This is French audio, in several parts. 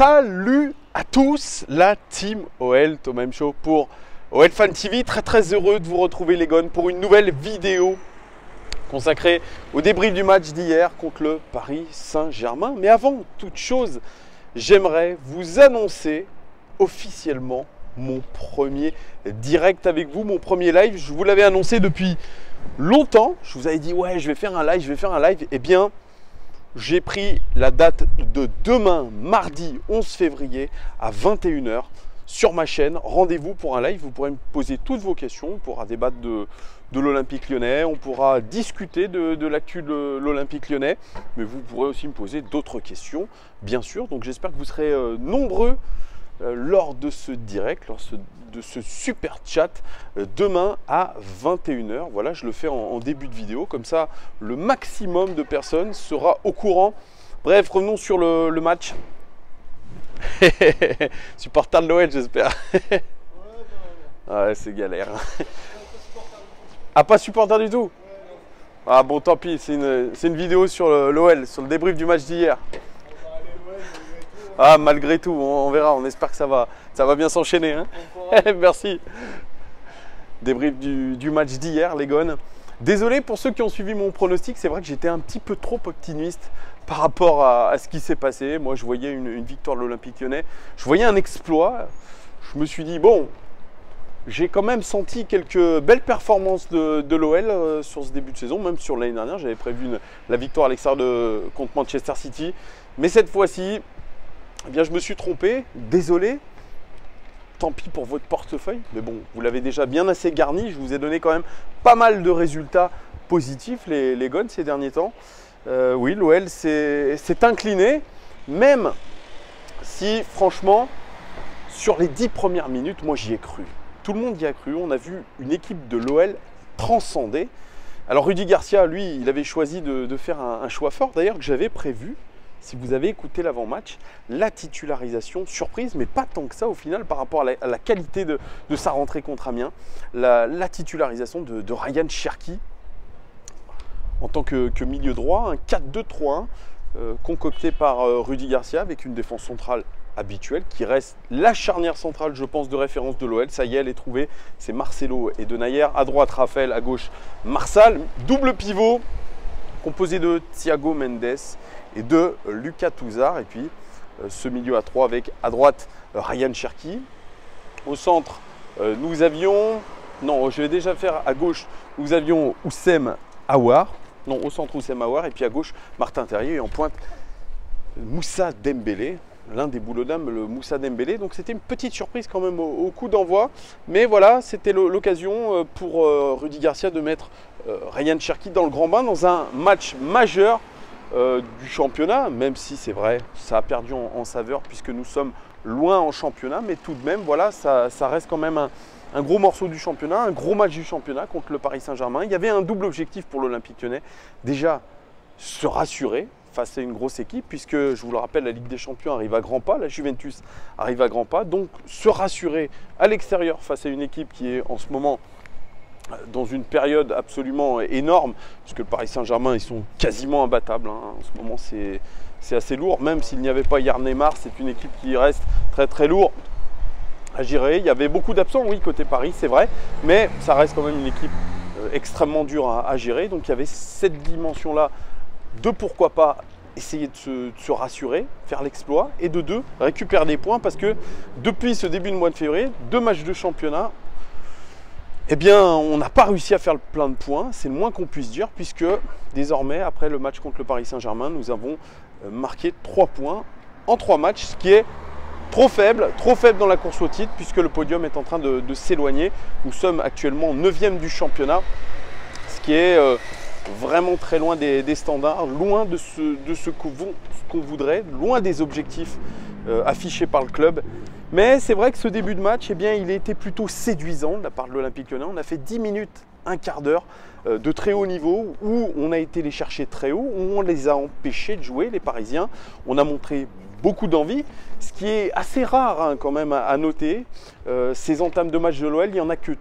Salut à tous, la team OL, Thomas M Show pour OL Fan TV. Très heureux de vous retrouver les gones pour une nouvelle vidéo consacrée au débrief du match d'hier contre le Paris Saint-Germain. Mais avant toute chose, j'aimerais vous annoncer officiellement mon premier direct avec vous, mon premier live. Je vous l'avais annoncé depuis longtemps. Je vous avais dit ouais, je vais faire un live, Eh bien, j'ai pris la date de demain, mardi 11 février à 21 h sur ma chaîne. Rendez-vous pour un live. Vous pourrez me poser toutes vos questions. On pourra débattre de l'Olympique Lyonnais. On pourra discuter de l'actu de l'Olympique Lyonnais. Mais vous pourrez aussi me poser d'autres questions, bien sûr. Donc j'espère que vous serez nombreux lors de ce direct, lors de ce super chat demain à 21 h. Voilà, je le fais en début de vidéo, comme ça le maximum de personnes sera au courant. Bref, revenons sur le match. Supporter de l'OL, j'espère. Ouais, c'est galère. Ah, pas supporter du tout? Ah bon, tant pis, c'est une vidéo sur l'OL, sur le débrief du match d'hier. Ah, malgré tout, on verra, on espère que ça va bien s'enchaîner. Hein. Merci. Débrief du match d'hier, les gones. Désolé pour ceux qui ont suivi mon pronostic, c'est vrai que j'étais un petit peu trop optimiste par rapport à ce qui s'est passé. Moi, je voyais une victoire de l'Olympique Lyonnais, je voyais un exploit. Je me suis dit, bon, j'ai quand même senti quelques belles performances de l'OL sur ce début de saison, même sur l'année dernière. J'avais prévu la victoire à l'extérieur contre Manchester City. Mais cette fois-ci, eh bien, je me suis trompé, désolé, tant pis pour votre portefeuille, mais bon, vous l'avez déjà bien assez garni, je vous ai donné quand même pas mal de résultats positifs, les gones, ces derniers temps. Oui, l'OL s'est incliné, même si, franchement, sur les 10 premières minutes, moi j'y ai cru. Tout le monde y a cru, on a vu une équipe de l'OL transcender. Alors Rudy Garcia, lui, il avait choisi de faire un choix fort, d'ailleurs, que j'avais prévu. Si vous avez écouté l'avant-match, la titularisation, surprise, mais pas tant que ça au final par rapport à la qualité de sa rentrée contre Amiens, la titularisation de Ryan Cherki en tant que milieu droit, un 4-2-3-1 concocté par Rudy Garcia avec une défense centrale habituelle qui reste la charnière centrale, je pense, de référence de l'OL. Ça y est, elle est trouvée, c'est Marcelo et Denayer. À droite, Raphaël, à gauche, Marsal. Double pivot composé de Thiago Mendes et de Lucas Touzard. Et puis ce milieu à 3 avec à droite Ryan Cherki. Au centre, nous avions... Non, je vais déjà faire à gauche. Nous avions Oussem Aouar. Non, au centre Oussem Aouar. Et puis à gauche, Martin Terrier. Et en pointe, Moussa Dembélé. L'un des boulots d'âme, le Moussa Dembélé. Donc c'était une petite surprise quand même au coup d'envoi. Mais voilà, c'était l'occasion pour Rudy Garcia de mettre Ryan Cherki dans le grand bain dans un match majeur du championnat, même si c'est vrai, ça a perdu en saveur puisque nous sommes loin en championnat, mais tout de même, voilà, ça reste quand même un gros morceau du championnat, un gros match du championnat contre le Paris Saint-Germain. Il y avait un double objectif pour l'Olympique Lyonnais, déjà se rassurer face à une grosse équipe, puisque je vous le rappelle, la Ligue des Champions arrive à grands pas, la Juventus arrive à grands pas, donc se rassurer à l'extérieur face à une équipe qui est en ce moment dans une période absolument énorme, puisque le Paris Saint-Germain, ils sont quasiment imbattables. Hein. En ce moment, c'est assez lourd. Même s'il n'y avait pas hier Neymar, c'est une équipe qui reste très lourde à gérer. Il y avait beaucoup d'absents, oui, côté Paris, c'est vrai, mais ça reste quand même une équipe extrêmement dure à gérer. Donc il y avait cette dimension-là de pourquoi pas essayer de se rassurer, faire l'exploit, et de deux, récupérer des points, parce que depuis ce début de mois de février, 2 matchs de championnat, eh bien, on n'a pas réussi à faire le plein de points, c'est le moins qu'on puisse dire, puisque désormais, après le match contre le Paris Saint-Germain, nous avons marqué 3 points en 3 matchs, ce qui est trop faible dans la course au titre, puisque le podium est en train de s'éloigner. Nous sommes actuellement 9e du championnat, ce qui est vraiment très loin des standards, loin de ce qu'on voudrait, loin des objectifs affichés par le club. Mais c'est vrai que ce début de match, eh bien, il a été plutôt séduisant de la part de l'Olympique Lyonnais. On a fait 10 minutes, un quart d'heure de très haut niveau, où on a été les chercher très haut, où on les a empêchés de jouer, les Parisiens. On a montré beaucoup d'envie, ce qui est assez rare hein, quand même à noter. Ces entames de match de l'OL, il n'y en a que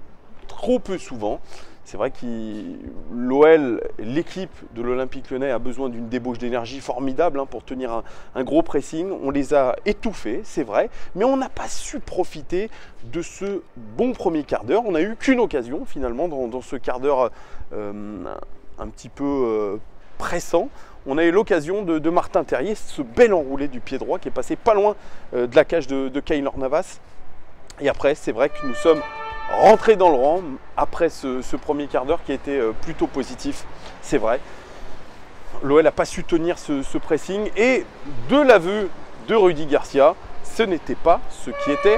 trop peu souvent. C'est vrai que l'OL, l'équipe de l'Olympique Lyonnais a besoin d'une débauche d'énergie formidable hein, pour tenir un gros pressing. On les a étouffés, c'est vrai, mais on n'a pas su profiter de ce bon premier quart d'heure. On n'a eu qu'une occasion finalement dans ce quart d'heure un petit peu pressant. On a eu l'occasion de Martin Terrier, ce bel enroulé du pied droit qui est passé pas loin de la cage de Keylor Navas. Et après, c'est vrai que nous sommes rentrés dans le rang après ce premier quart d'heure qui a été plutôt positif, c'est vrai. L'OL n'a pas su tenir ce pressing et de l'aveu de Rudy Garcia, ce n'était pas ce qui était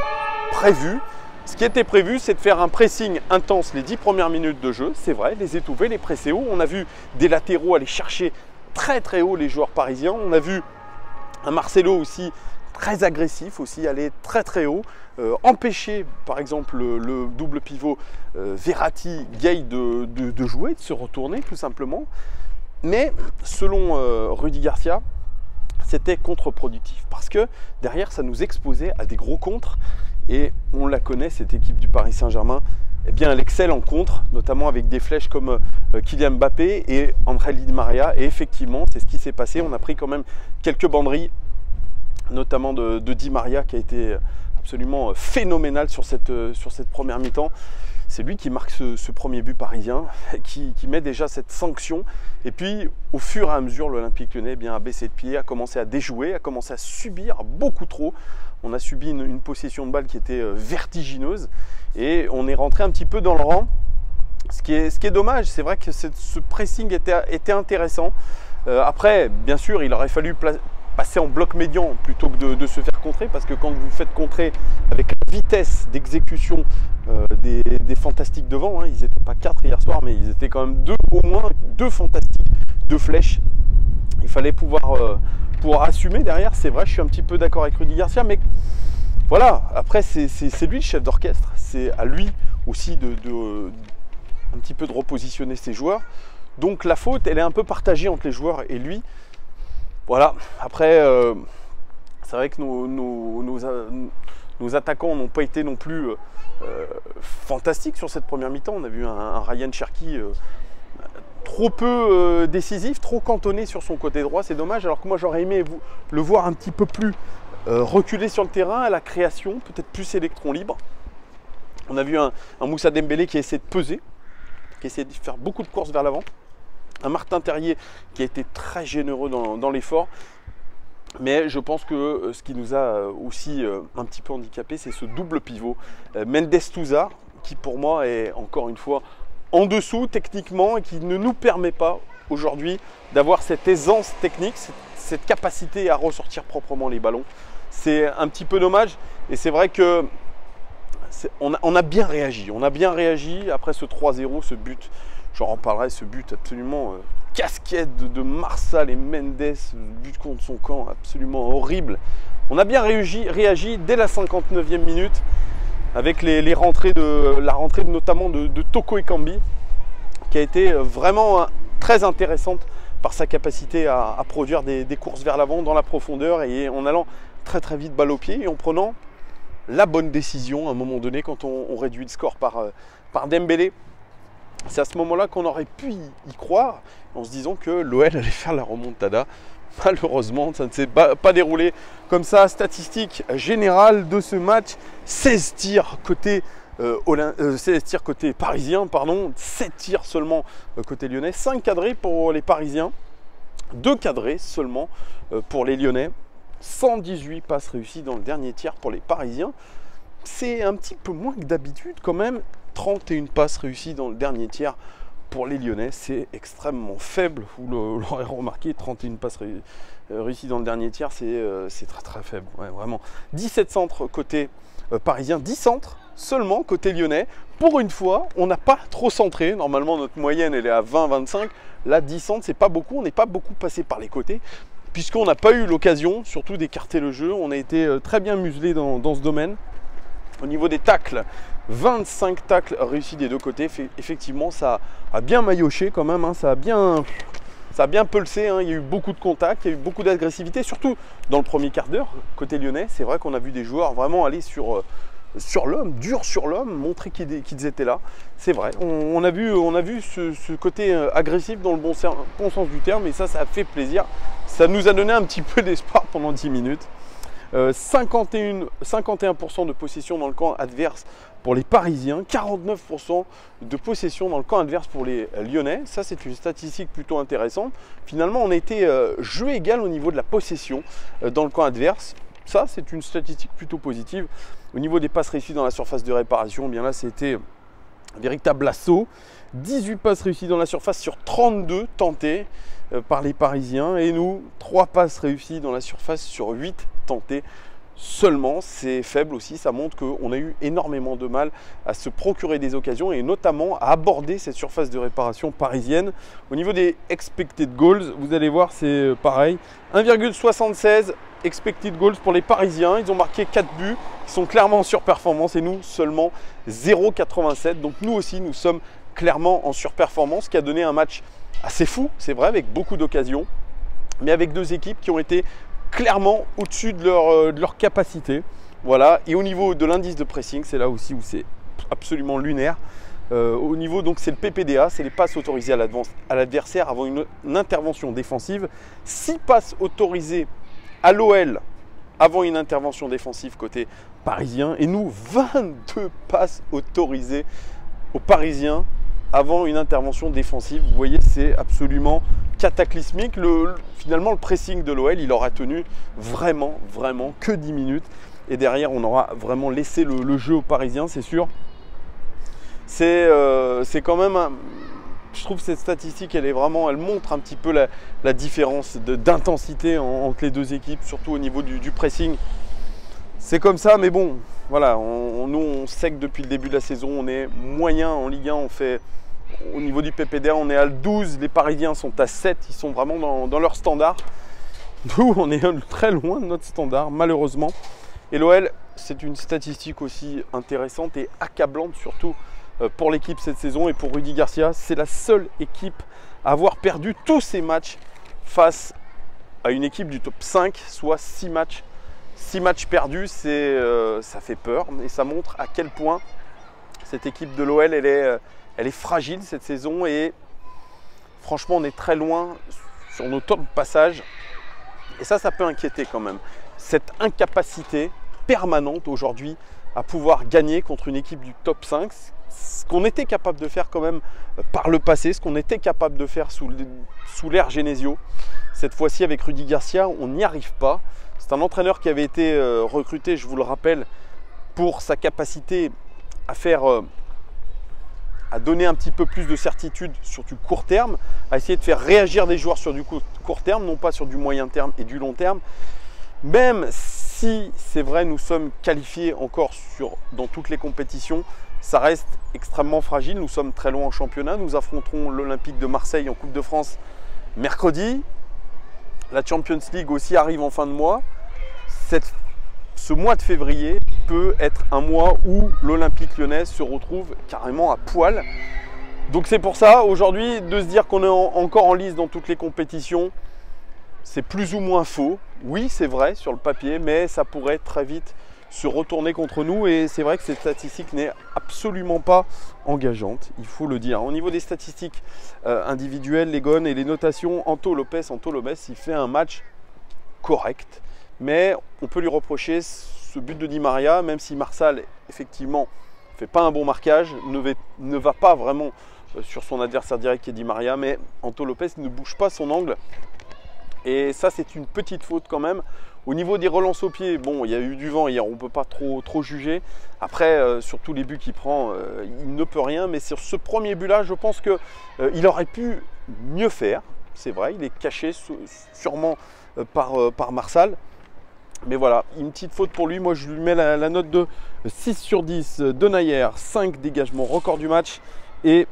prévu. Ce qui était prévu, c'est de faire un pressing intense les 10 premières minutes de jeu, c'est vrai, les étouffer, les presser haut. On a vu des latéraux aller chercher très très haut les joueurs parisiens. On a vu un Marcelo aussi très agressif, aussi aller très très haut. Empêcher par exemple le double pivot Verratti, Gay de jouer, de se retourner tout simplement. Mais selon Rudy Garcia, c'était contre-productif parce que derrière ça nous exposait à des gros contres et on la connaît cette équipe du Paris Saint-Germain, eh bien elle excelle en contre, notamment avec des flèches comme Kylian Mbappé et André Di Maria et effectivement c'est ce qui s'est passé, on a pris quand même quelques banderies notamment de Di Maria qui a été absolument phénoménal sur cette première mi-temps. C'est lui qui marque ce premier but parisien, qui met déjà cette sanction. Et puis, au fur et à mesure, l'Olympique Lyonnais a baissé de pied, a commencé à déjouer, a commencé à subir beaucoup trop. On a subi une possession de balle qui était vertigineuse. Et on est rentré un petit peu dans le rang. Ce qui est dommage, c'est vrai que ce pressing était intéressant. Après, bien sûr, il aurait fallu passer en bloc médian plutôt que de se faire contrer, parce que quand vous faites contrer avec la vitesse d'exécution des fantastiques devant, hein, ils n'étaient pas 4 hier soir, mais ils étaient quand même au moins deux fantastiques, 2 flèches. Il fallait pouvoir assumer derrière. C'est vrai, je suis un petit peu d'accord avec Rudy Garcia, mais voilà, après c'est lui le chef d'orchestre, c'est à lui aussi un petit peu de repositionner ses joueurs. Donc la faute, elle est un peu partagée entre les joueurs et lui. Voilà, après, c'est vrai que nos attaquants n'ont pas été non plus fantastiques sur cette première mi-temps. On a vu un Ryan Cherki trop peu décisif, trop cantonné sur son côté droit, c'est dommage. Alors que moi j'aurais aimé le voir un petit peu plus reculer sur le terrain, à la création, peut-être plus électron libre. On a vu un Moussa Dembélé qui a essayé de peser, qui a essayé de faire beaucoup de courses vers l'avant. Un Martin Terrier qui a été très généreux dans l'effort. Mais je pense que ce qui nous a aussi un petit peu handicapé, c'est ce double pivot. Mendes Touza, qui pour moi est encore une fois en dessous techniquement et qui ne nous permet pas aujourd'hui d'avoir cette aisance technique, cette capacité à ressortir proprement les ballons. C'est un petit peu dommage et c'est vrai que on a bien réagi. On a bien réagi après ce 3-0, ce but. J'en reparlerai, ce but absolument casquette de Marsal et Mendes, but contre son camp absolument horrible. On a bien réagi dès la 59e minute avec la rentrée notamment de Toko Ekambi qui a été vraiment très intéressante par sa capacité à produire des courses vers l'avant dans la profondeur et en allant très très vite balle au pied et en prenant la bonne décision à un moment donné quand on réduit le score par Dembélé. C'est à ce moment-là qu'on aurait pu y croire en se disant que l'OL allait faire la remontada. Malheureusement, ça ne s'est pas déroulé comme ça. Statistique générale de ce match, 16 tirs côté, 16 tirs côté parisien, 7 tirs seulement côté lyonnais, 5 cadrés pour les parisiens, 2 cadrés seulement pour les lyonnais, 118 passes réussies dans le dernier tiers pour les parisiens. C'est un petit peu moins que d'habitude quand même. 31 passes réussies dans le dernier tiers pour les Lyonnais, c'est extrêmement faible. Vous l'aurez remarqué, 31 passes réussies dans le dernier tiers, c'est très très faible, ouais, vraiment. 17 centres côté parisien, 10 centres seulement côté lyonnais. Pour une fois, on n'a pas trop centré. Normalement, notre moyenne elle est à 20-25. Là, 10 centres, c'est pas beaucoup. On n'est pas beaucoup passé par les côtés, puisqu'on n'a pas eu l'occasion, surtout d'écarter le jeu. On a été très bien muselé dans ce domaine. Au niveau des tacles, 25 tacles réussis des deux côtés. Effectivement, ça a bien maillotché quand même, hein. Ça a bien pulsé, hein. Il y a eu beaucoup de contacts, il y a eu beaucoup d'agressivité, surtout dans le premier quart d'heure. Côté lyonnais, c'est vrai qu'on a vu des joueurs vraiment aller sur sur l'homme, dur sur l'homme, montrer qu'ils étaient là. C'est vrai, on a vu ce côté agressif dans le bon sens du terme, et ça a fait plaisir. Ça nous a donné un petit peu d'espoir pendant 10 minutes. 51% de possession dans le camp adverse pour les Parisiens, 49% de possession dans le camp adverse pour les Lyonnais. Ça, c'est une statistique plutôt intéressante. Finalement, on a été jeu égal au niveau de la possession dans le camp adverse. Ça, c'est une statistique plutôt positive. Au niveau des passes réussies dans la surface de réparation, eh bien là, c'était un véritable assaut. 18 passes réussies dans la surface sur 32 tentées par les Parisiens. Et nous, 3 passes réussies dans la surface sur 8 tentées seulement. C'est faible aussi, ça montre qu'on a eu énormément de mal à se procurer des occasions et notamment à aborder cette surface de réparation parisienne. Au niveau des expected goals, vous allez voir, c'est pareil. 1,76 expected goals pour les Parisiens. Ils ont marqué 4 buts, ils sont clairement en surperformance et nous seulement 0,87. Donc nous aussi, nous sommes clairement en surperformance, ce qui a donné un match assez fou, c'est vrai, avec beaucoup d'occasions, mais avec deux équipes qui ont été clairement au-dessus de leur capacité. Voilà. Et au niveau de l'indice de pressing, c'est là aussi où c'est absolument lunaire. Au niveau, donc, c'est le PPDA, c'est les passes autorisées à l'adversaire avant une intervention défensive. 6 passes autorisées à l'OL avant une intervention défensive côté parisien. Et nous, 22 passes autorisées aux Parisiens avant une intervention défensive. Vous voyez, c'est absolument cataclysmique. Finalement, le pressing de l'OL, il aura tenu vraiment que 10 minutes. Et derrière, on aura vraiment laissé le jeu aux Parisiens, c'est sûr. C'est quand même... je trouve cette statistique, elle montre un petit peu la différence d'intensité entre les deux équipes, surtout au niveau du pressing. C'est comme ça, mais bon, voilà, nous on sait que depuis le début de la saison, on est moyen en Ligue 1, au niveau du PPDA, on est à 12, les Parisiens sont à 7, ils sont vraiment dans leur standard. Nous, on est très loin de notre standard, malheureusement. Et l'OL, c'est une statistique aussi intéressante et accablante, surtout pour l'équipe cette saison. Et pour Rudy Garcia, c'est la seule équipe à avoir perdu tous ses matchs face à une équipe du top 5, soit 6 matchs. 6 matchs perdus, ça fait peur et ça montre à quel point cette équipe de l'OL, elle est fragile cette saison et franchement, on est très loin sur nos temps de passage. Et ça peut inquiéter quand même. Cette incapacité permanente aujourd'hui à pouvoir gagner contre une équipe du top 5, ce qu'on était capable de faire quand même par le passé, ce qu'on était capable de faire sous l'ère Genesio. Cette fois-ci avec Rudy Garcia, on n'y arrive pas. C'est un entraîneur qui avait été recruté, je vous le rappelle, pour sa capacité à donner un petit peu plus de certitude sur du court terme, à essayer de faire réagir des joueurs sur du court terme, non pas sur du moyen terme et du long terme. Même si c'est vrai, nous sommes qualifiés encore dans toutes les compétitions, ça reste extrêmement fragile. Nous sommes très loin en championnat. Nous affronterons l'Olympique de Marseille en Coupe de France mercredi. La Champions League aussi arrive en fin de mois. Ce mois de février peut être un mois où l'Olympique lyonnais se retrouve carrément à poil. Donc c'est pour ça, aujourd'hui, de se dire qu'on est encore en lice dans toutes les compétitions, c'est plus ou moins faux. Oui, c'est vrai sur le papier, mais ça pourrait très vite se retourner contre nous. Et c'est vrai que cette statistique n'est absolument pas engageante, il faut le dire. Au niveau des statistiques individuelles, les gones et les notations, Anto Lopez, il fait un match correct. Mais on peut lui reprocher ce but de Di Maria, même si Marsal, effectivement, ne fait pas un bon marquage, ne va pas vraiment sur son adversaire direct qui est Di Maria, mais Anto Lopez ne bouge pas son angle. Et ça, c'est une petite faute quand même. Au niveau des relances au pied, bon, il y a eu du vent hier, on ne peut pas trop juger. Après, sur tous les buts qu'il prend, il ne peut rien. Mais sur ce premier but-là, je pense qu'il aurait pu mieux faire. C'est vrai, il est caché sûrement par Marsal. Mais voilà, une petite faute pour lui. Moi, je lui mets la note de 6 sur 10. Denayer, 5 dégagements, record du match. Et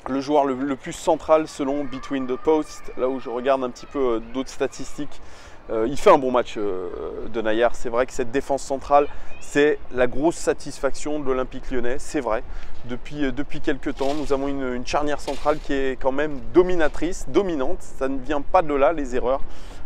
le joueur le plus central selon Between the Post. Là où je regarde un petit peu d'autres statistiques. Il fait un bon match, Denayer. C'est vrai que cette défense centrale, c'est la grosse satisfaction de l'Olympique lyonnais. C'est vrai. Depuis quelques temps, nous avons une charnière centrale qui est quand même dominante. Ça ne vient pas de là, les erreurs.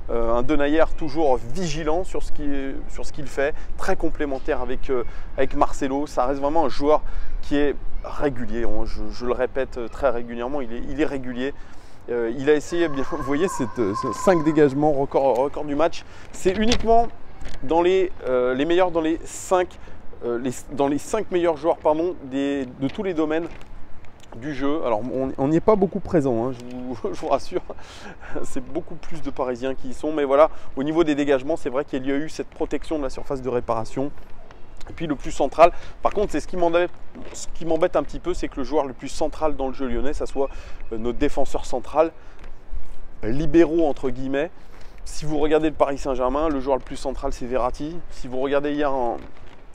Un Denayer toujours vigilant sur ce qu'il fait, très complémentaire avec Marcelo. Ça reste vraiment un joueur qui est régulier. Je le répète très régulièrement, il est régulier. Il a essayé, bien, vous voyez, 5 dégagements, record du match. C'est uniquement dans les meilleurs, dans les 5 meilleurs joueurs de tous les domaines du jeu. Alors on n'y est pas beaucoup présent, hein, je vous rassure, c'est beaucoup plus de Parisiens qui y sont, mais voilà, au niveau des dégagements, c'est vrai qu'il y a eu cette protection de la surface de réparation. Et puis le plus central, par contre, c'est ce qui m'embête un petit peu, c'est que le joueur le plus central dans le jeu lyonnais, ça soit notre défenseur central, libéraux entre guillemets. Si vous regardez le Paris Saint-Germain, le joueur le plus central, c'est Verratti. Si vous regardez hier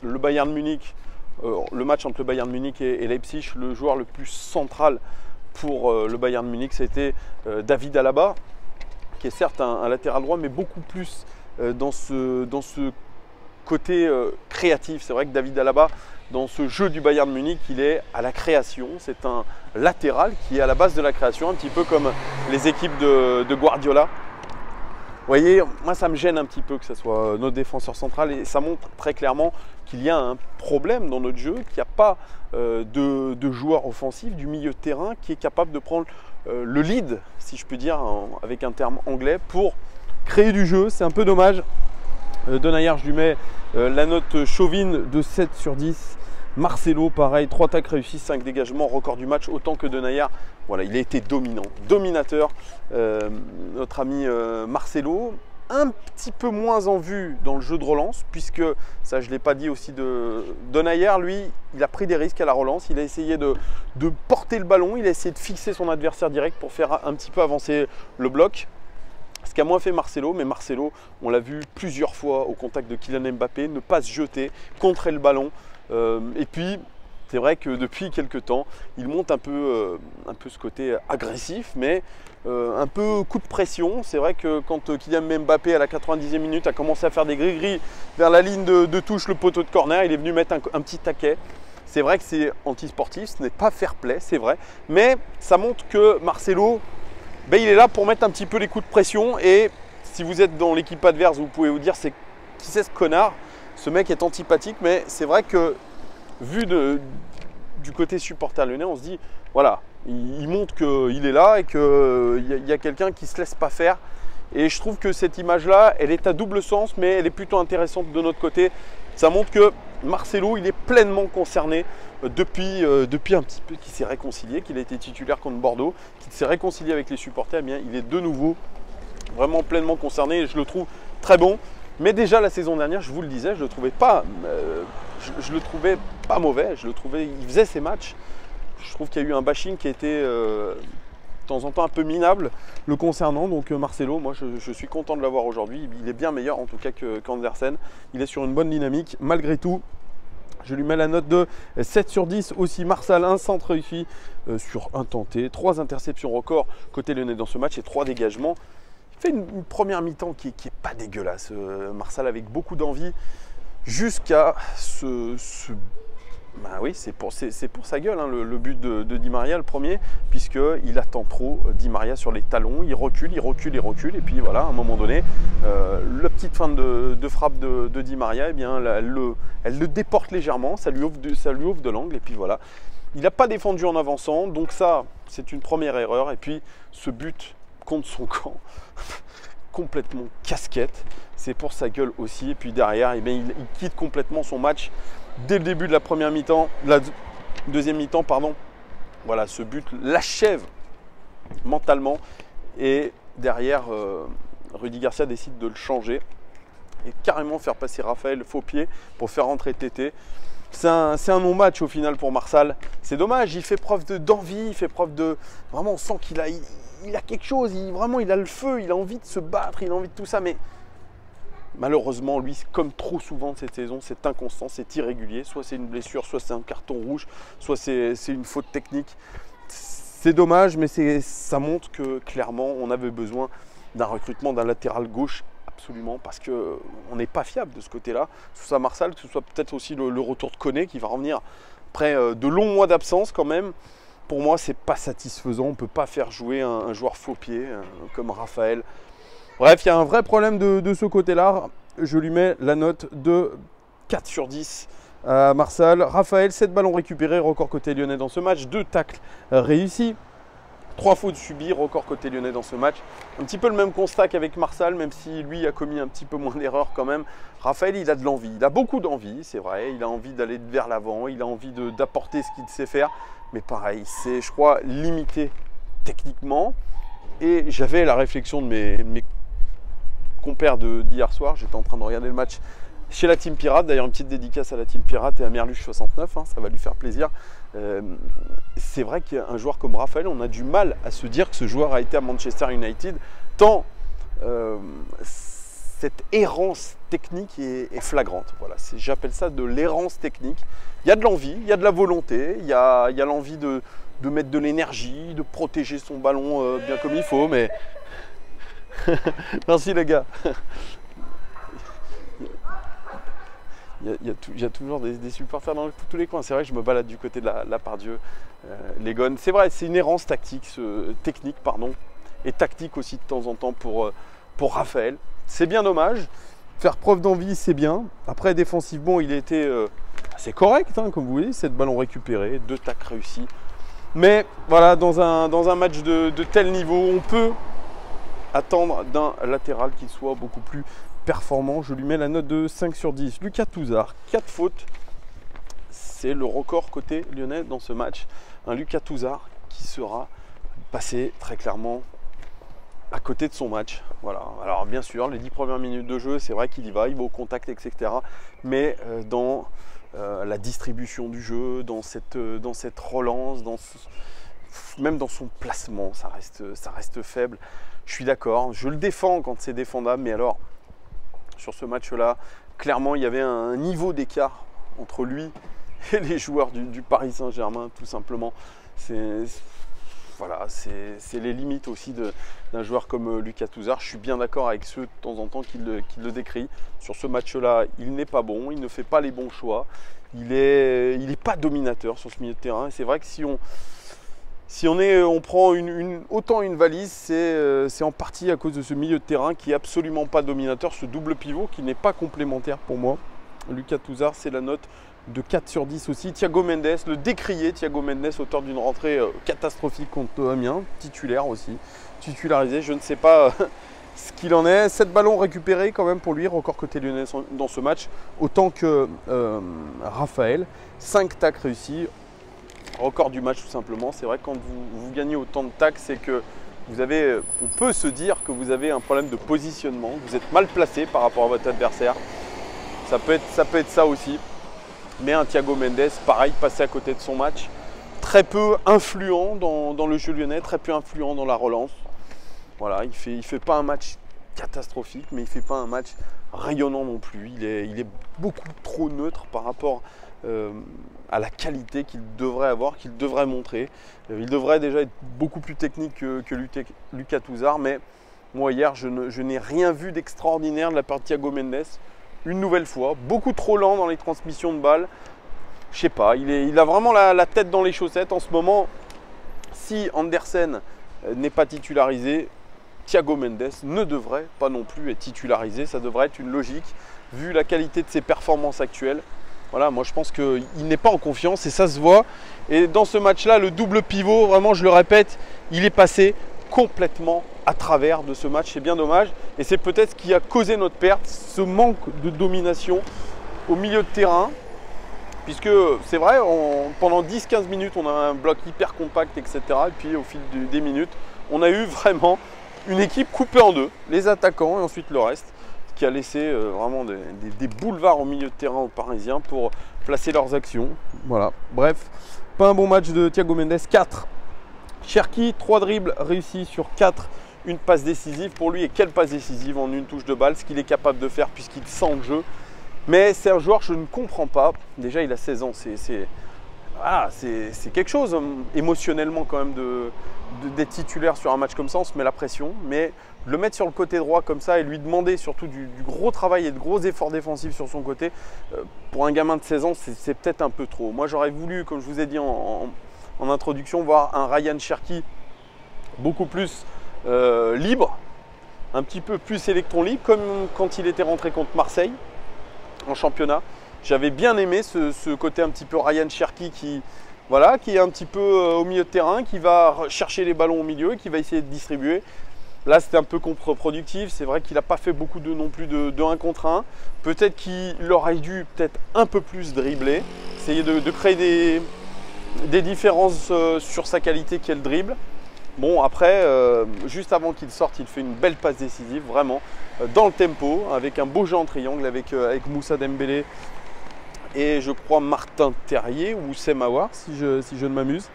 le Bayern Munich, le match entre le Bayern Munich et Leipzig, le joueur le plus central pour le Bayern Munich, c'était David Alaba, qui est certes un latéral droit, mais beaucoup plus dans ce côté créatif. C'est vrai que David Alaba, dans ce jeu du Bayern Munich, il est à la création. C'est un latéral qui est à la base de la création, un petit peu comme les équipes de Guardiola. Vous voyez, moi ça me gêne un petit peu que ce soit notre défenseur central et ça montre très clairement qu'il y a un problème dans notre jeu, qu'il n'y a pas de joueur offensif du milieu de terrain qui est capable de prendre le lead, si je peux dire, avec un terme anglais, pour créer du jeu. C'est un peu dommage. Denayer, je lui mets la note chauvine de 7 sur 10. Marcelo, pareil, 3 tacles réussis, 5 dégagements, record du match, autant que Denayer. Voilà, il a été dominateur. Notre ami Marcelo, un petit peu moins en vue dans le jeu de relance, puisque, ça je ne l'ai pas dit aussi de Denayer, lui, il a pris des risques à la relance, il a essayé de porter le ballon, il a essayé de fixer son adversaire direct pour faire un petit peu avancer le bloc. Ce qu'a moins fait Marcelo, mais Marcelo, on l'a vu plusieurs fois au contact de Kylian Mbappé, ne pas se jeter, contrer le ballon. Et puis, c'est vrai que depuis quelques temps, il monte un peu ce côté agressif, mais un peu coup de pression. C'est vrai que quand Kylian Mbappé, à la 90e minute, a commencé à faire des gris-gris vers la ligne de touche, le poteau de corner, il est venu mettre un petit taquet. C'est vrai que c'est anti-sportif, ce n'est pas fair play, c'est vrai. Mais ça montre que Marcelo, ben, il est là pour mettre un petit peu les coups de pression. Et si vous êtes dans l'équipe adverse, vous pouvez vous dire, qui c'est ce connard? Ce mec est antipathique, mais c'est vrai que vu du côté supporter lyonnais, on se dit, voilà, il montre qu'il est là et qu'il y a quelqu'un qui ne se laisse pas faire. Et je trouve que cette image-là, elle est à double sens, mais elle est plutôt intéressante de notre côté. Ça montre que Marcelo, il est pleinement concerné depuis un petit peu qu'il s'est réconcilié, qu'il a été titulaire contre Bordeaux, qu'il s'est réconcilié avec les supporters. Eh bien, il est de nouveau vraiment pleinement concerné et je le trouve très bon. Mais déjà la saison dernière, je vous le disais, je le trouvais pas mauvais. Il faisait ses matchs. Je trouve qu'il y a eu un bashing qui a été de temps en temps un peu minable le concernant. Donc Marcelo, moi je suis content de l'avoir aujourd'hui. Il est bien meilleur en tout cas qu'Andersen. Il est sur une bonne dynamique malgré tout. Je lui mets la note de 7 sur 10 aussi. Marsal, un centre réussi sur un tenté, 3 interceptions record côté lyonnais dans ce match et 3 dégagements. Il fait une première mi-temps qui est pas dégueulasse. Marsal avec beaucoup d'envie jusqu'à bah oui, c'est pour sa gueule, hein, le but de Di Maria, le premier, puisqu'il attend trop Di Maria sur les talons, il recule, et puis voilà, à un moment donné, la petite fin de frappe de Di Maria, eh bien, elle le déporte légèrement, ça lui ouvre de l'angle, et puis voilà. Il n'a pas défendu en avançant, donc ça, c'est une première erreur, et puis ce but contre son camp, complètement casquette, c'est pour sa gueule aussi, et puis derrière, eh bien, il quitte complètement son match dès le début de la première mi-temps, la deuxième mi-temps, pardon. Voilà, ce but l'achève mentalement et derrière, Rudy Garcia décide de le changer et carrément faire passer Raphaël faux-pied pour faire rentrer Tété. C'est un non-match au final pour Marsal. C'est dommage, il fait preuve d'envie, il fait preuve de... Vraiment, on sent qu'il a quelque chose, vraiment il a le feu, il a envie de se battre, il a envie de tout ça, mais... Malheureusement, lui, comme trop souvent cette saison, c'est inconstant, c'est irrégulier. Soit c'est une blessure, soit c'est un carton rouge, soit c'est une faute technique. C'est dommage, mais ça montre que clairement, on avait besoin d'un recrutement d'un latéral gauche, absolument, parce qu'on n'est pas fiable de ce côté-là. Que ce soit Marsal, que ce soit peut-être aussi le retour de Koné qui va revenir après de longs mois d'absence quand même. Pour moi, c'est pas satisfaisant. On ne peut pas faire jouer un joueur faux pied comme Raphaël. Bref, il y a un vrai problème de ce côté-là. Je lui mets la note de 4 sur 10 à Marsal. Raphaël, 7 ballons récupérés, record côté lyonnais dans ce match. 2 tacles réussis. 3 fautes subies, record côté lyonnais dans ce match. Un petit peu le même constat qu'avec Marsal, même si lui a commis un petit peu moins d'erreurs quand même. Raphaël, il a de l'envie, il a beaucoup d'envie, c'est vrai. Il a envie d'aller vers l'avant, il a envie d'apporter ce qu'il sait faire. Mais pareil, c'est, je crois, limité techniquement. Et j'avais la réflexion de mes compères d'hier soir. J'étais en train de regarder le match chez la Team Pirate. D'ailleurs, une petite dédicace à la Team Pirate et à Merluche69, hein, ça va lui faire plaisir. C'est vrai qu'un joueur comme Raphaël, on a du mal à se dire que ce joueur a été à Manchester United, tant cette errance technique est flagrante. Voilà, j'appelle ça de l'errance technique. Il y a de l'envie, il y a de la volonté, il y a l'envie de mettre de l'énergie, de protéger son ballon bien comme il faut, mais... Merci les gars. Il y a toujours des supporters dans tous les coins. C'est vrai que je me balade du côté de la Pardieu, les Gones. C'est vrai, c'est une errance technique et tactique aussi de temps en temps pour Raphaël. C'est bien dommage. Faire preuve d'envie, c'est bien. Après, défensivement, il a été assez correct, hein, comme vous voyez. 7 ballons récupérés, 2 tacles réussis. Mais voilà, dans un match de tel niveau, on peut attendre d'un latéral qu'il soit beaucoup plus performant. Je lui mets la note de 5 sur 10. Lucas Touzard, 4 fautes. C'est le record côté lyonnais dans ce match. Un Lucas Touzard qui sera passé très clairement à côté de son match. Voilà. Alors bien sûr, les 10 premières minutes de jeu, c'est vrai qu'il y va, il va au contact, etc. Mais dans la distribution du jeu, dans cette relance, même dans son placement, ça reste faible. Je suis d'accord, je le défends quand c'est défendable, mais alors sur ce match-là, clairement il y avait un niveau d'écart entre lui et les joueurs du Paris Saint-Germain, tout simplement. Voilà, c'est les limites aussi d'un joueur comme Lucas Touzard. Je suis bien d'accord avec ceux de temps en temps qui le décrit. Sur ce match-là, il n'est pas bon, il ne fait pas les bons choix. Il n'est pas dominateur sur ce milieu de terrain. Et c'est vrai que si on prend autant une valise, c'est en partie à cause de ce milieu de terrain qui n'est absolument pas dominateur, ce double pivot qui n'est pas complémentaire pour moi. Lucas Touzard, c'est la note de 4 sur 10 aussi. Thiago Mendes, le décrié Thiago Mendes, auteur d'une rentrée catastrophique contre Amiens, titulaire aussi, titularisé, je ne sais pas ce qu'il en est. 7 ballons récupérés quand même pour lui, record côté lyonnais dans ce match, autant que Raphaël. 5 tacles réussis, record du match tout simplement. C'est vrai que quand vous gagnez autant de tacles, c'est que on peut se dire que vous avez un problème de positionnement, vous êtes mal placé par rapport à votre adversaire. Ça peut être ça aussi. Mais un Thiago Mendes, pareil, passé à côté de son match, très peu influent dans le jeu lyonnais, très peu influent dans la relance. Voilà, il fait pas un match catastrophique, mais il fait pas un match rayonnant non plus. Il est beaucoup trop neutre par rapport à la qualité qu'il devrait avoir, qu'il devrait montrer. Il devrait déjà être beaucoup plus technique que Lucas Touzard, mais moi hier, je n'ai rien vu d'extraordinaire de la part de Thiago Mendes. Une nouvelle fois, beaucoup trop lent dans les transmissions de balles. Je sais pas, il a vraiment la tête dans les chaussettes en ce moment. Si Andersen n'est pas titularisé, Thiago Mendes ne devrait pas non plus être titularisé. Ça devrait être une logique, vu la qualité de ses performances actuelles. Voilà, moi je pense qu'il n'est pas en confiance et ça se voit. Et dans ce match-là, le double pivot, vraiment je le répète, il est passé complètement à travers de ce match, c'est bien dommage et c'est peut-être ce qui a causé notre perte, ce manque de domination au milieu de terrain, puisque c'est vrai, pendant 10-15 minutes on a un bloc hyper compact, etc. Et puis au fil des minutes on a eu vraiment une équipe coupée en deux, les attaquants et ensuite le reste, ce qui a laissé vraiment des boulevards au milieu de terrain aux Parisiens pour placer leurs actions. Voilà, bref, pas un bon match de Thiago Mendes. 4 Cherki, 3 dribbles réussis sur 4, une passe décisive pour lui. Et quelle passe décisive en une touche de balle, ce qu'il est capable de faire puisqu'il sent le jeu. Mais c'est un joueur que je ne comprends pas. Déjà, il a 16 ans, c'est quelque chose émotionnellement quand même d'être titulaire sur un match comme ça. On se met la pression, mais le mettre sur le côté droit comme ça et lui demander surtout du gros travail et de gros efforts défensifs sur son côté, pour un gamin de 16 ans, c'est peut-être un peu trop. Moi, j'aurais voulu, comme je vous ai dit en introduction, voir un Ryan Cherki beaucoup plus libre, un petit peu plus électron libre, comme quand il était rentré contre Marseille en championnat. J'avais bien aimé ce côté un petit peu Ryan Cherki qui, voilà, qui est un petit peu au milieu de terrain, qui va chercher les ballons au milieu et qui va essayer de distribuer. Là, c'était un peu contre-productif. C'est vrai qu'il n'a pas fait beaucoup non plus de 1 contre 1. Peut-être qu'il aurait dû peut-être un peu plus dribbler, essayer de créer des différences sur sa qualité qui est le dribble. Bon, après, juste avant qu'il sorte, il fait une belle passe décisive, vraiment, dans le tempo, avec un beau jeu en triangle, avec Moussa Dembélé et je crois Martin Terrier ou Oussem Aouar, si je ne m'amuse.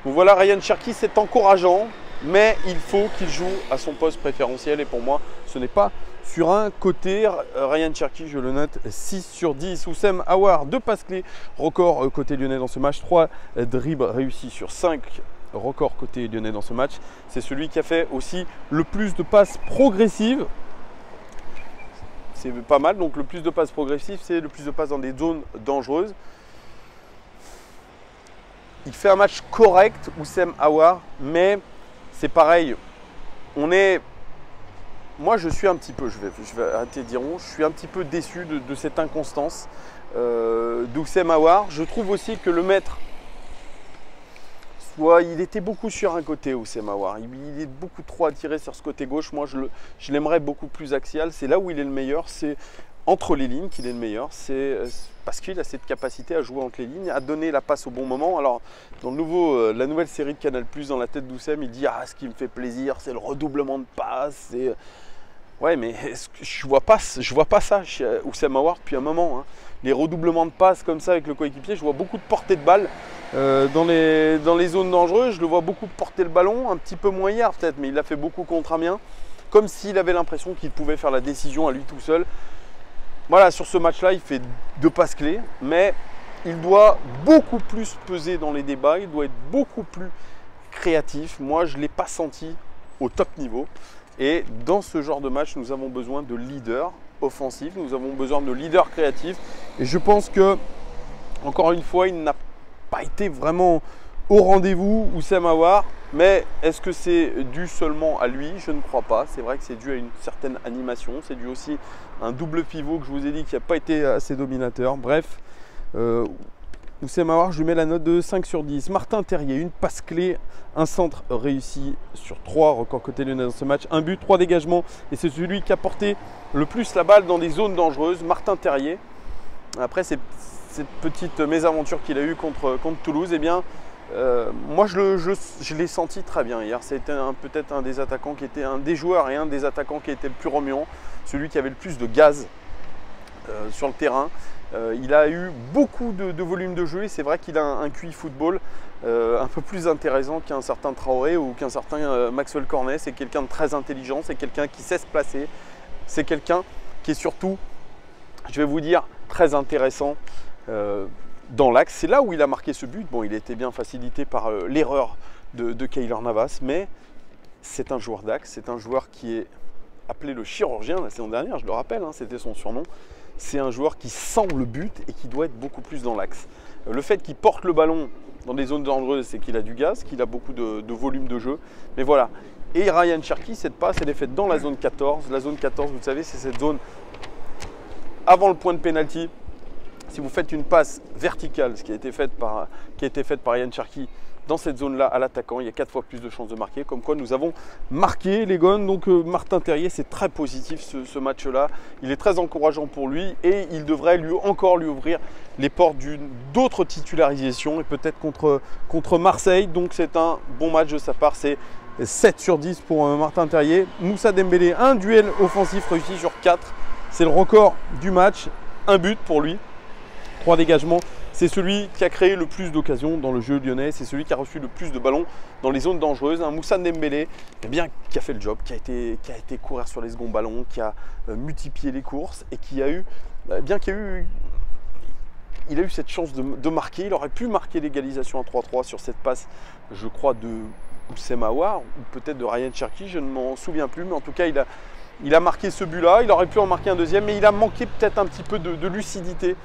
Donc voilà, Ryan Cherki, c'est encourageant, mais il faut qu'il joue à son poste préférentiel. Et pour moi, ce n'est pas sur un côté. Ryan Cherki, je le note, 6 sur 10. Oussem Aouar, 2 passes clés, record côté lyonnais dans ce match, 3 dribbles réussis sur 5. Record côté lyonnais dans ce match. C'est celui qui a fait aussi le plus de passes progressives. C'est pas mal, donc le plus de passes progressives, c'est le plus de passes dans des zones dangereuses. Il fait un match correct, Oussem Aouar, mais c'est pareil. Moi, je suis un petit peu, je vais arrêter de dire je suis un petit peu déçu de cette inconstance d'Oussem Aouar. Je trouve aussi que le maître, il était beaucoup sur un côté, Oussem Aouar. Il est beaucoup trop attiré sur ce côté gauche. Moi, je l'aimerais beaucoup plus axial. C'est là où il est le meilleur. C'est entre les lignes qu'il est le meilleur. C'est parce qu'il a cette capacité à jouer entre les lignes, à donner la passe au bon moment. Alors, dans la nouvelle série de Canal+, dans la tête d'Oussem, il dit « Ah, ce qui me fait plaisir, c'est le redoublement de passes. » Ouais, mais je vois pas ça chez Oussem Aouar depuis un moment. Hein. Les redoublements de passes comme ça avec le coéquipier, je vois beaucoup de portée de balle dans les zones dangereuses. Je le vois beaucoup porter le ballon, un petit peu moins hier peut-être, mais il l'a fait beaucoup contre Amiens. Comme s'il avait l'impression qu'il pouvait faire la décision à lui tout seul. Voilà, sur ce match-là, il fait 2 passes clés, mais il doit beaucoup plus peser dans les débats, il doit être beaucoup plus créatif. Moi, je ne l'ai pas senti au top niveau. Et dans ce genre de match, nous avons besoin de leaders offensifs, nous avons besoin de leaders créatifs. Et je pense que, encore une fois, il n'a pas été vraiment au rendez-vous, Oussem Aouar. Mais est-ce que c'est dû seulement à lui? Je ne crois pas. C'est vrai que c'est dû à une certaine animation. C'est dû aussi à un double pivot que je vous ai dit qui n'a pas été assez dominateur. Bref, Oussem Aouar, je lui mets la note de 5 sur 10. Martin Terrier, une passe clé, un centre réussi sur 3, record côté lyonnais dans ce match. Un but, 3 dégagements. Et c'est celui qui a porté le plus la balle dans des zones dangereuses, Martin Terrier. Après cette petite mésaventure qu'il a eue contre Toulouse, eh bien, moi je l'ai senti très bien hier. C'était peut-être un des attaquants qui était un des joueurs et un des attaquants qui était le plus remuant, celui qui avait le plus de gaz sur le terrain. Il a eu beaucoup de volume de jeu et c'est vrai qu'il a un QI football un peu plus intéressant qu'un certain Traoré ou qu'un certain Maxwell Cornet. C'est quelqu'un de très intelligent, c'est quelqu'un qui sait se placer, c'est quelqu'un qui est surtout, je vais vous dire, très intéressant dans l'axe. C'est là où il a marqué ce but. Bon, il a été bien facilité par l'erreur de Keylor Navas, mais c'est un joueur d'axe, c'est un joueur qui est appelé le chirurgien la saison dernière, je le rappelle, hein, c'était son surnom. C'est un joueur qui sent le but et qui doit être beaucoup plus dans l'axe. Le fait qu'il porte le ballon dans des zones dangereuses, c'est qu'il a du gaz, qu'il a beaucoup de volume de jeu. Mais voilà. Et Ryan Cherki, cette passe, elle est faite dans la zone 14. La zone 14, vous le savez, c'est cette zone avant le point de pénalty. Si vous faites une passe verticale, ce qui a été faite par Ryan Cherki, dans cette zone-là, à l'attaquant, il y a 4 fois plus de chances de marquer. Comme quoi, nous avons marqué les Gones. Donc, Martin Terrier, c'est très positif ce match-là. Il est très encourageant pour lui et il devrait encore lui ouvrir les portes d'autres titularisations et peut-être contre Marseille. Donc, c'est un bon match de sa part. C'est 7 sur 10 pour Martin Terrier. Moussa Dembélé, un duel offensif réussi sur 4. C'est le record du match. Un but pour lui. 3 dégagements. C'est celui qui a créé le plus d'occasions dans le jeu lyonnais. C'est celui qui a reçu le plus de ballons dans les zones dangereuses. Un Moussa Dembélé qui a fait le job, qui a été courir sur les seconds ballons, qui a multiplié les courses et qui a eu, il a eu cette chance de marquer. Il aurait pu marquer l'égalisation à 3-3 sur cette passe, je crois, de Oussem Aouar ou peut-être de Ryan Cherki. Je ne m'en souviens plus, mais en tout cas, il a marqué ce but-là. Il aurait pu en marquer un deuxième, mais il a manqué peut-être un petit peu de lucidité.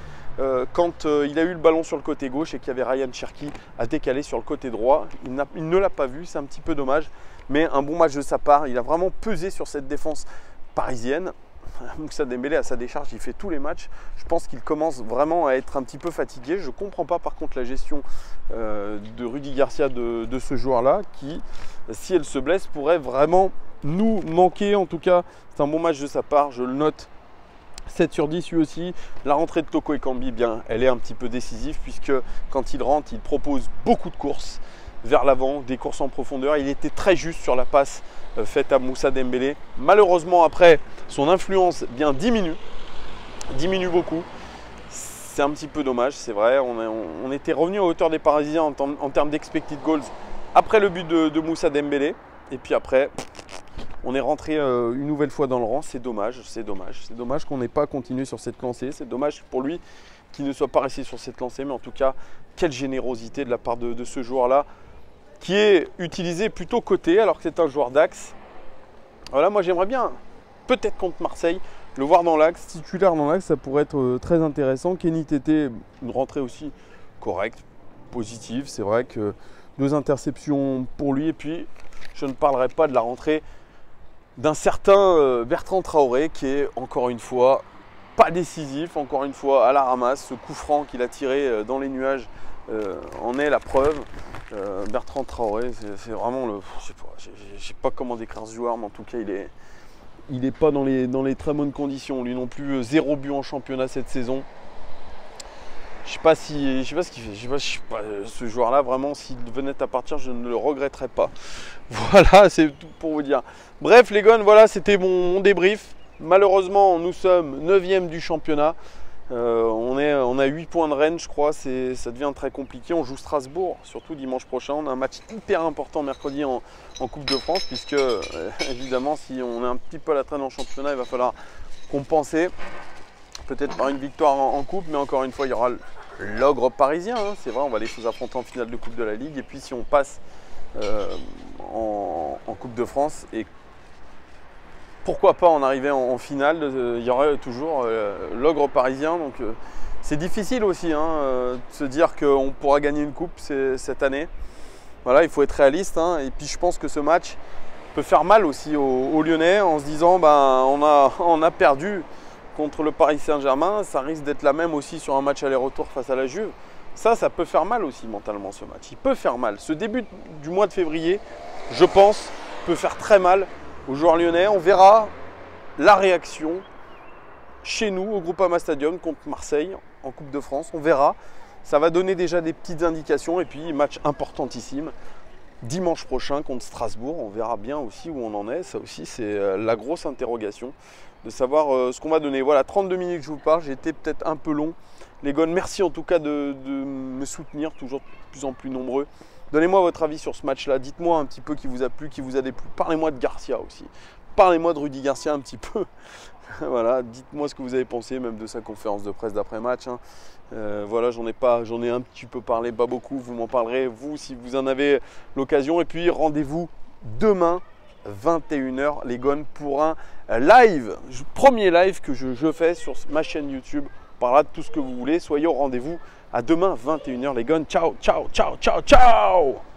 Quand il a eu le ballon sur le côté gauche et qu'il y avait Ryan Cherki à décaler sur le côté droit. Il ne l'a pas vu, c'est un petit peu dommage. Mais un bon match de sa part. Il a vraiment pesé sur cette défense parisienne. Moussa Dembélé à sa décharge, il fait tous les matchs. Je pense qu'il commence vraiment à être un petit peu fatigué. Je ne comprends pas par contre la gestion de Rudy Garcia de ce joueur-là qui, si elle se blesse, pourrait vraiment nous manquer. En tout cas, c'est un bon match de sa part, je le note. 7 sur 10 lui aussi. La rentrée de Toko Ekambi, bien, elle est un petit peu décisive puisque quand il rentre, il propose beaucoup de courses vers l'avant, des courses en profondeur. Il était très juste sur la passe faite à Moussa Dembélé. Malheureusement, après, son influence bien diminue beaucoup. C'est un petit peu dommage, c'est vrai. On était revenu à hauteur des Parisiens en termes d'expected goals après le but de Moussa Dembélé. Et puis après, on est rentré une nouvelle fois dans le rang. C'est dommage, c'est dommage. C'est dommage qu'on n'ait pas continué sur cette lancée. C'est dommage pour lui qu'il ne soit pas resté sur cette lancée. Mais en tout cas, quelle générosité de la part de ce joueur-là, qui est utilisé plutôt côté alors que c'est un joueur d'axe. Voilà, moi j'aimerais bien, peut-être contre Marseille, le voir dans l'axe, titulaire dans l'axe, ça pourrait être très intéressant. Kenny Tété, une rentrée aussi correcte, positive, c'est vrai que 2 interceptions pour lui. Et puis, je ne parlerai pas de la rentrée d'un certain Bertrand Traoré qui est encore une fois pas décisif, encore une fois à la ramasse. Ce coup franc qu'il a tiré dans les nuages en est la preuve. Bertrand Traoré, c'est vraiment le... Je sais pas comment décrire ce joueur, mais en tout cas, il est pas dans les très bonnes conditions. Lui non plus, 0 but en championnat cette saison. Je sais pas ce qu'il fait. Ce joueur-là, vraiment, s'il venait à partir, je ne le regretterais pas. Voilà, c'est tout pour vous dire. Bref, les gars, voilà, c'était mon débrief. Malheureusement, nous sommes 9e du championnat. On a 8 points de Rennes, je crois. Ça devient très compliqué. On joue Strasbourg, surtout dimanche prochain. On a un match hyper important mercredi en Coupe de France, puisque évidemment, si on est un petit peu à la traîne en championnat, il va falloir compenser. Peut-être par une victoire en coupe, mais encore une fois, il y aura l'ogre parisien. Hein. C'est vrai, on va les affronter en finale de Coupe de la Ligue. Et puis si on passe en Coupe de France, et pourquoi pas en arriver en finale, il y aurait toujours l'ogre parisien. Donc c'est difficile aussi de se dire qu'on pourra gagner une coupe cette année. Voilà, il faut être réaliste. Hein. Et puis je pense que ce match peut faire mal aussi aux Lyonnais en se disant on a perdu contre le Paris Saint-Germain, ça risque d'être la même aussi sur un match aller-retour face à la Juve. Ça peut faire mal aussi mentalement ce match. Il peut faire mal. Ce début du mois de février, je pense, peut faire très mal aux joueurs lyonnais. On verra la réaction chez nous au Groupama Stadium contre Marseille en Coupe de France. On verra. Ça va donner déjà des petites indications. Et puis, match importantissime. Dimanche prochain contre Strasbourg. On verra bien aussi où on en est. Ça aussi, c'est la grosse interrogation de savoir ce qu'on va donner. Voilà, 32 minutes que je vous parle. J'ai été peut-être un peu long. Les gars, merci en tout cas de me soutenir, toujours de plus en plus nombreux. Donnez-moi votre avis sur ce match-là. Dites-moi un petit peu qui vous a plu, qui vous a déplu. Parlez-moi de Garcia aussi. Parlez-moi de Rudy Garcia un petit peu. Voilà, dites-moi ce que vous avez pensé, même de sa conférence de presse d'après-match. Hein. Voilà, j'en ai un petit peu parlé, pas beaucoup. Vous m'en parlerez, vous, si vous en avez l'occasion. Et puis, rendez-vous demain, 21h, les gones, pour un live. Premier live que je fais sur ma chaîne YouTube. On parlera de tout ce que vous voulez. Soyez au rendez-vous. À demain, 21h, les gones. Ciao, ciao, ciao, ciao, ciao!